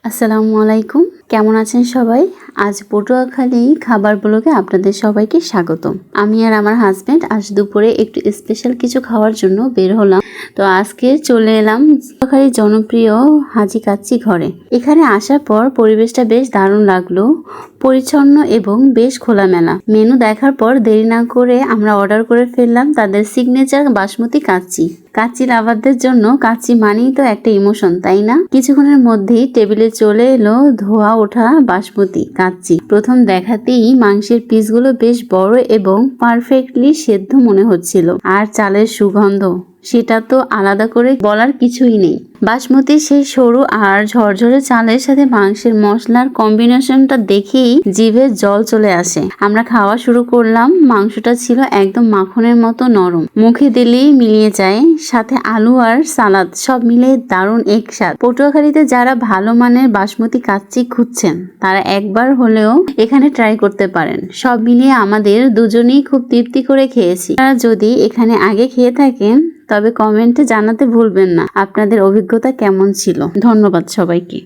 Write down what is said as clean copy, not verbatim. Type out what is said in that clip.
আসসালামু আলাইকুম, কেমন আছেন সবাই? আজ পটুয়াখালী খাবার ব্লগে আপনাদের সবাইকে স্বাগতম। আমি আর আমার হাজবেন্ড আজ দুপুরে একটু স্পেশাল কিছু খাওয়ার জন্য বের হলাম। তো আজকে চলে এলাম পটুয়াখালীর জনপ্রিয় হাজি কাচ্চি ঘরে। এখানে আসার পর পরিবেশটা বেশ দারুণ লাগলো, পরিচ্ছন্ন এবং বেশ খোলামেলা। মেনু দেখার পর দেরি না করে আমরা অর্ডার করে ফেললাম তাদের সিগনেচার বাসমতি কাচ্চি। কাচ্চি লাভারদের জন্য কাচ্চি মানেই তো একটা ইমোশন, তাই না? কিছুক্ষণের মধ্যেই টেবিলে চলে এলো ধোয়া ওঠা বাসমতি কাচ্চি। প্রথম দেখাতেই মাংসের পিসগুলো বেশ বড় এবং পারফেক্টলি সেদ্ধ মনে হচ্ছিল, আর চালের সুগন্ধ সেটা তো আলাদা করে বলার কিছুই নেই। বাসমতি সেই সরু আর ঝরঝরে চালের সাথে মাংসের মশলার কম্বিনেশনটা দেখেই জিভে জল চলে আসে। আমরা খাওয়া শুরু করলাম। মাংসটা ছিল একদম মাখনের মতো নরম, মুখে দিলেই মিলিয়ে যায়। সাথে আলু আর সালাদ সব মিলে দারুণ এক স্বাদ। পটুয়াখালীতে যারা ভালো মানের বাসমতি কাচ্চি খুঁজছেন তারা একবার হলেও এখানে ট্রাই করতে পারেন। সব মিলিয়ে আমাদের দুজনেই খুব তৃপ্তি করে খেয়েছি। আপনারা যদি এখানে আগে খেয়ে থাকেন তবে কমেন্টে জানাতে ভুলবেন না আপনাদের অভিজ্ঞতা কেমন ছিল। ধন্যবাদ সবাইকে।